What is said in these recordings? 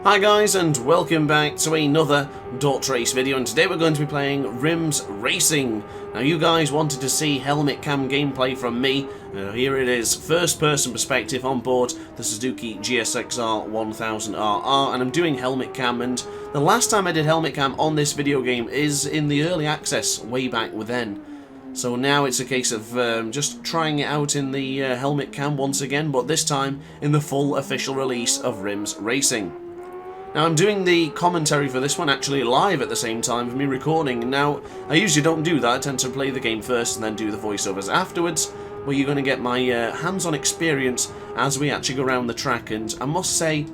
Hi guys, and welcome back to another DrAce video, and today we're going to be playing RiMS Racing. Now you guys wanted to see helmet cam gameplay from me. Here it is, first person perspective on board the Suzuki GSXR 1000RR, and I'm doing helmet cam, and the last time I did helmet cam on this video game is in the early access way back then. So now it's a case of just trying it out in the helmet cam once again, but this time in the full official release of RiMS Racing. Now I'm doing the commentary for this one actually live at the same time of me recording. Now I usually don't do that, I tend to play the game first and then do the voiceovers afterwards, where you're going to get my hands-on experience as we actually go around the track, and I must say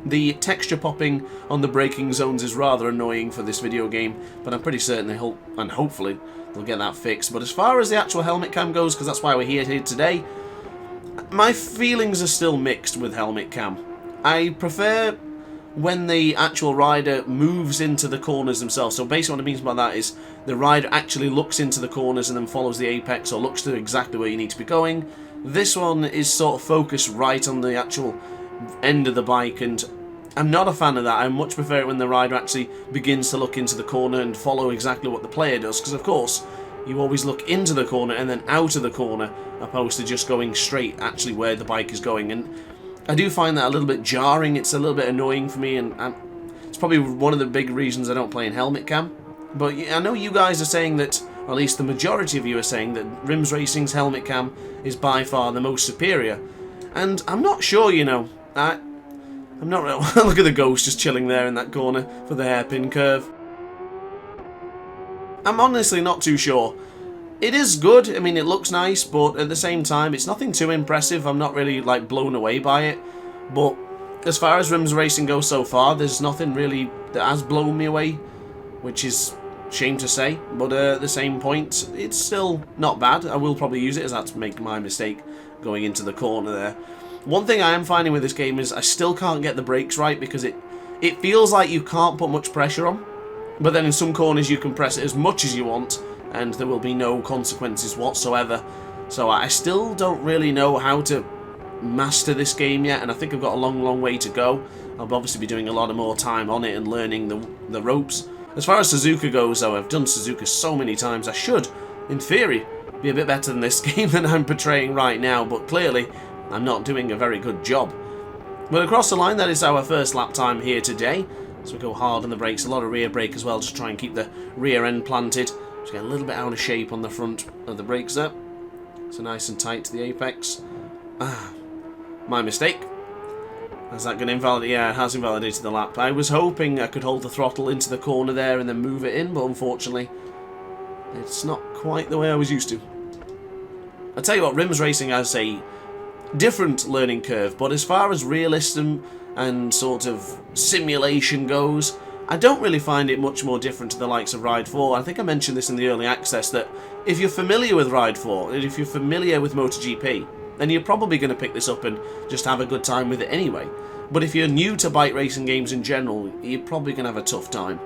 the texture popping on the braking zones is rather annoying for this video game, but I'm pretty certain and hopefully they'll get that fixed. But as far as the actual helmet cam goes, because that's why we're here today, my feelings are still mixed with helmet cam. I prefer when the actual rider moves into the corners themselves. So basically what it means by that is the rider actually looks into the corners and then follows the apex, or looks to exactly where you need to be going. This one is sort of focused right on the actual end of the bike, and I'm not a fan of that. I much prefer it when the rider actually begins to look into the corner and follow exactly what the player does, because of course you always look into the corner and then out of the corner, opposed to just going straight actually where the bike is going. And I do find that a little bit jarring, it's a little bit annoying for me, and it's probably one of the big reasons I don't play in helmet cam. But I know you guys are saying that, or at least the majority of you are saying, that RiMS Racing's helmet cam is by far the most superior. And I'm not sure, you know. I'm not real. Look at the ghost just chilling there in that corner for the hairpin curve. I'm honestly not too sure. It is good, I mean it looks nice, but at the same time it's nothing too impressive. I'm not really like blown away by it, but as far as RiMS Racing goes so far, there's nothing really that has blown me away, which is a shame to say, but at the same point it's still not bad. I will probably use it, as that's make my mistake going into the corner there. One thing I am finding with this game is I still can't get the brakes right, because it feels like you can't put much pressure on, but then in some corners you can press it as much as you want and there will be no consequences whatsoever. So I still don't really know how to master this game yet, and I think I've got a long way to go. I'll obviously be doing a lot of more time on it and learning the ropes. As far as Suzuka goes though, I've done Suzuka so many times, I should, in theory, be a bit better than this game than I'm portraying right now, but clearly I'm not doing a very good job. But across the line, that is our first lap time here today. So we go hard on the brakes, a lot of rear brake as well, just try and keep the rear end planted. Just get a little bit out of shape on the front of the brakes there. So nice and tight to the apex. My mistake. Is that going to invalidate? Yeah, it has invalidated the lap. I was hoping I could hold the throttle into the corner there and then move it in, but unfortunately it's not quite the way I was used to. I tell you what, RiMS Racing has a different learning curve, but as far as realism and sort of simulation goes, I don't really find it much more different to the likes of Ride 4. I think I mentioned this in the early access, that if you're familiar with Ride 4, and if you're familiar with MotoGP, then you're probably going to pick this up and just have a good time with it anyway. But if you're new to bike racing games in general, you're probably going to have a tough time.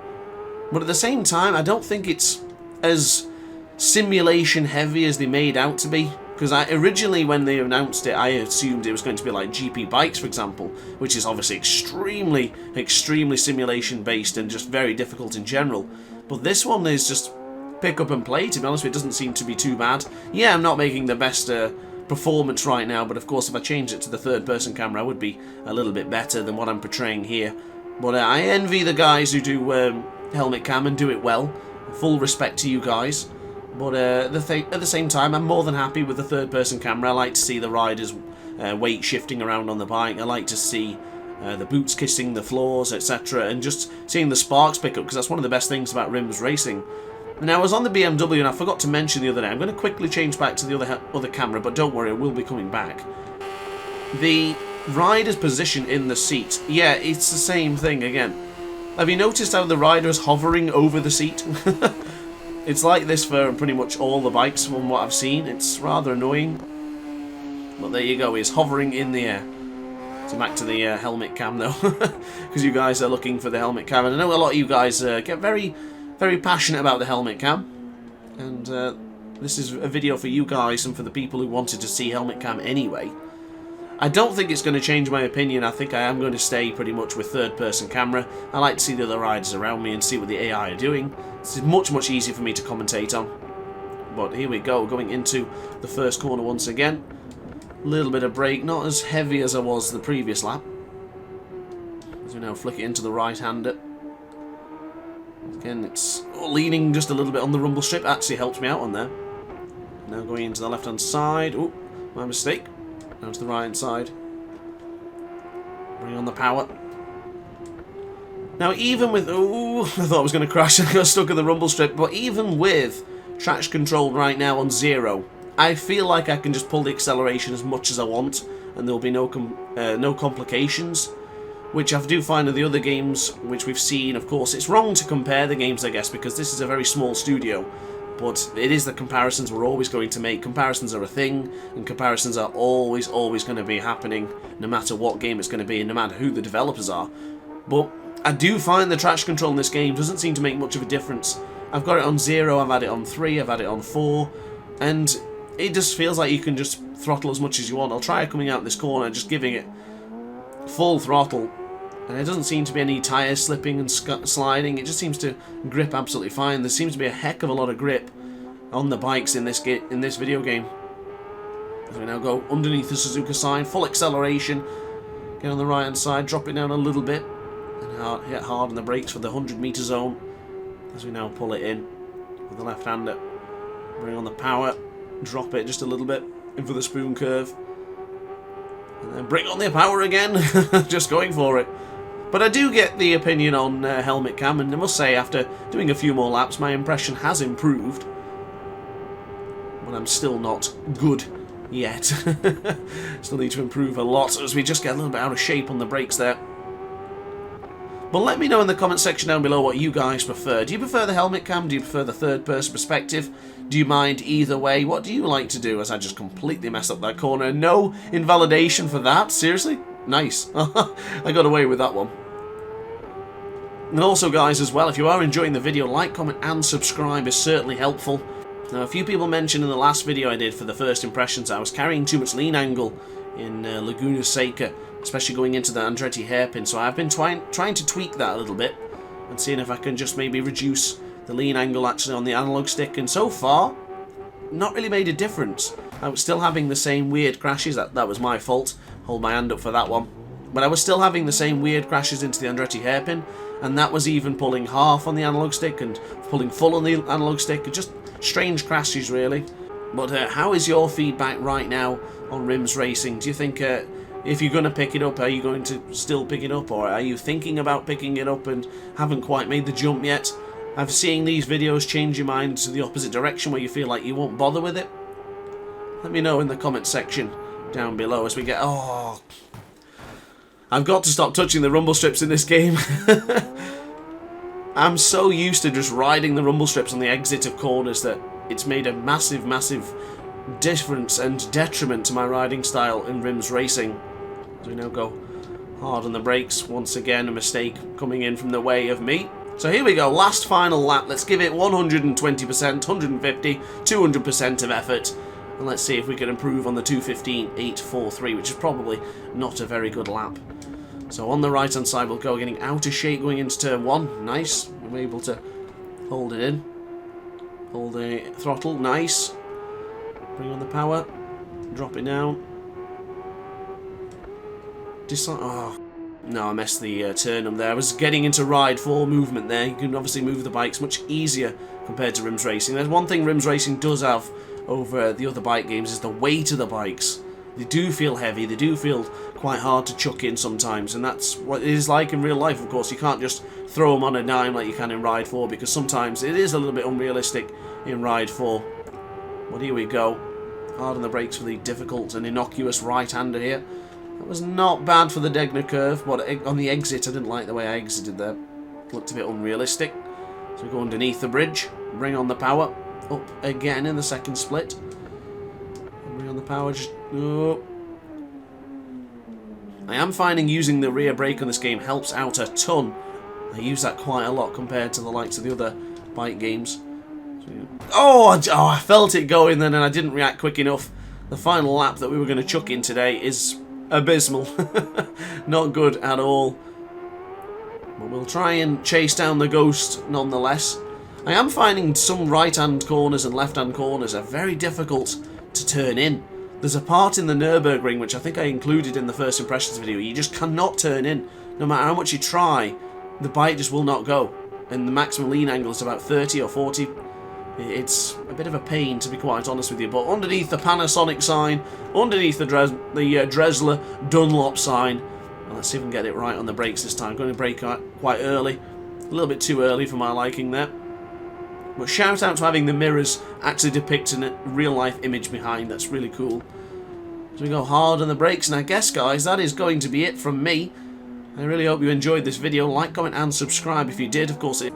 But at the same time, I don't think it's as simulation heavy as they made out to be. Because originally when they announced it, I assumed it was going to be like GP bikes, for example, which is obviously extremely simulation based and just very difficult in general. But this one is just pick up and play, to be honest. It doesn't seem to be too bad. Yeah, I'm not making the best performance right now, but of course if I change it to the third person camera I would be a little bit better than what I'm portraying here. But I envy the guys who do helmet cam and do it well. Full respect to you guys. But at the same time, I'm more than happy with the third-person camera. I like to see the riders' weight shifting around on the bike. I like to see the boots kissing the floors, etc. And just seeing the sparks pick up, because that's one of the best things about RiMS Racing. Now, I was on the BMW, and I forgot to mention the other day. I'm going to quickly change back to the other camera, but don't worry, I will be coming back. The rider's position in the seat. Yeah, it's the same thing again. Have you noticed how the rider is hovering over the seat? It's like this for pretty much all the bikes from what I've seen. It's rather annoying. But there you go, he's hovering in the air. So back to the helmet cam though, because you guys are looking for the helmet cam. And I know a lot of you guys get very passionate about the helmet cam. And this is a video for you guys and for the people who wanted to see helmet cam anyway. I don't think it's going to change my opinion. I think I am going to stay pretty much with third-person camera. I like to see the other riders around me and see what the AI are doing. It's much easier for me to commentate on. But here we go, going into the first corner once again. A little bit of brake, not as heavy as I was the previous lap. As we now flick it into the right-hander. Again, it's leaning just a little bit on the rumble strip. Actually helps me out on there. Now going into the left-hand side. Oh, my mistake. Now to the right-hand side. Bring on the power. Now, even with... Oh, I thought I was going to crash. I got stuck in the rumble strip. But even with traction control right now on 0, I feel like I can just pull the acceleration as much as I want, and there'll be no complications, which I do find in the other games, which we've seen. Of course, it's wrong to compare the games, I guess, because this is a very small studio, but it is the comparisons we're always going to make. Comparisons are a thing, and comparisons are always going to be happening, no matter what game it's going to be, and no matter who the developers are. But I do find the traction control in this game doesn't seem to make much of a difference. I've got it on 0, I've had it on 3, I've had it on 4, and it just feels like you can just throttle as much as you want. I'll try coming out this corner, just giving it full throttle, and there doesn't seem to be any tyres slipping and sliding. It just seems to grip absolutely fine. There seems to be a heck of a lot of grip on the bikes in this video game. As we now go underneath the Suzuka sign, full acceleration, get on the right hand side, drop it down a little bit, and hit hard on the brakes for the 100-meter zone. As we now pull it in with the left hander, bring on the power, drop it just a little bit in for the spoon curve, and then bring on the power again. Just going for it. But I do get the opinion on helmet cam, and I must say, after doing a few more laps, my impression has improved. But I'm still not good yet. Still need to improve a lot, as we just get a little bit out of shape on the brakes there. But let me know in the comment section down below what you guys prefer. Do you prefer the helmet cam? Do you prefer the third-person perspective? Do you mind either way? What do you like to do? As I just completely messed up that corner. No invalidation for that? Seriously? Nice. I got away with that one. And also, guys, as well, if you are enjoying the video, like, comment, and subscribe is certainly helpful. Now, a few people mentioned in the last video I did for the first impressions I was carrying too much lean angle in Laguna Seca, especially going into the Andretti hairpin, so I've been trying to tweak that a little bit and seeing if I can just maybe reduce the lean angle actually on the analog stick, and so far, not really made a difference. I was still having the same weird crashes. That was my fault. Hold my hand up for that one. But I was still having the same weird crashes into the Andretti hairpin, and that was even pulling half on the analog stick and pulling full on the analog stick. Just strange crashes, really. But how is your feedback right now on RiMS Racing? Do you think if you're going to pick it up, are you going to still pick it up, or are you thinking about picking it up and haven't quite made the jump yet? Have seeing these videos change your mind to the opposite direction where you feel like you won't bother with it? Let me know in the comment section down below as we get... Oh, I've got to stop touching the rumble strips in this game. I'm so used to just riding the rumble strips on the exit of corners that it's made a massive difference and detriment to my riding style in RiMS Racing. As we now go hard on the brakes, once again a mistake coming in from the way of me. So here we go, last final lap. Let's give it 120%, 150, 200% of effort. And let's see if we can improve on the 2:15.843, which is probably not a very good lap. So on the right hand side we'll go, getting out of shape going into turn 1. Nice. We're able to hold it in. Hold the throttle. Nice. Bring on the power. Drop it down. Oh. No, I messed the turn up there. I was getting into ride 4 movement there. You can obviously move the bikes much easier compared to RiMS Racing. There's one thing RiMS Racing does have over the other bike games is the weight of the bikes. They do feel heavy. They do feel quite hard to chuck in sometimes, and that's what it is like in real life. Of course, you can't just throw them on a dime like you can in Ride 4, because sometimes it is a little bit unrealistic in Ride 4. But here we go. Hard on the brakes for the difficult and innocuous right-hander here. That was not bad for the Degner curve, but on the exit, I didn't like the way I exited there. It looked a bit unrealistic. So we go underneath the bridge, bring on the power, up again in the second split. Bring on the power, just... Oh. I am finding using the rear brake on this game helps out a ton. I use that quite a lot compared to the likes of the other bike games. Oh, I felt it going then and I didn't react quick enough. The final lap that we were going to chuck in today is abysmal. Not good at all. But we'll try and chase down the ghost nonetheless. I am finding some right-hand corners and left-hand corners are very difficult to turn in. There's a part in the Nürburgring, which I think I included in the first impressions video, you just cannot turn in. No matter how much you try, the bike just will not go. And the maximum lean angle is about 30 or 40. It's a bit of a pain, to be quite honest with you. But underneath the Panasonic sign, underneath the Dressler Dunlop sign, and let's see if we can get it right on the brakes this time. I'm going to brake quite early. A little bit too early for my liking there. But shout out to having the mirrors actually depicting a real-life image behind. That's really cool. So we go hard on the brakes. And I guess, guys, that is going to be it from me. I really hope you enjoyed this video. Like, comment, and subscribe if you did. Of course, it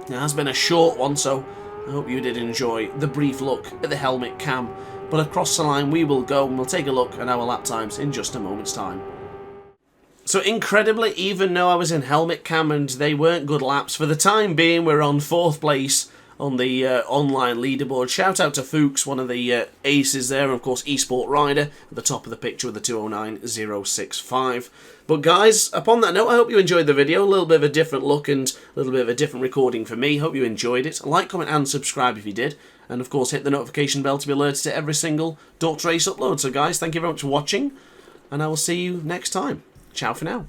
has been a short one, so I hope you did enjoy the brief look at the helmet cam. But across the line we will go, and we'll take a look at our lap times in just a moment's time. So incredibly, even though I was in helmet cam and they weren't good laps, for the time being we're on 4th place on the online leaderboard. Shout out to Fuchs, one of the aces there, and of course eSport Rider at the top of the picture with the 209.065. But guys, upon that note, I hope you enjoyed the video. A little bit of a different look and a little bit of a different recording for me. Hope you enjoyed it. Like, comment, and subscribe if you did. And of course, hit the notification bell to be alerted to every single DrAce upload. So guys, thank you very much for watching, and I will see you next time. Ciao for now.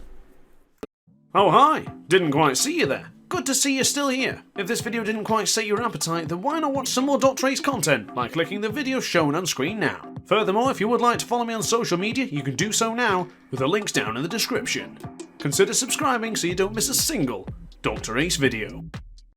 Oh hi, didn't quite see you there. Good to see you're still here. If this video didn't quite set your appetite, then why not watch some more DrAce content by clicking the video shown on screen now. Furthermore, if you would like to follow me on social media, you can do so now with the links down in the description. Consider subscribing so you don't miss a single DrAce video.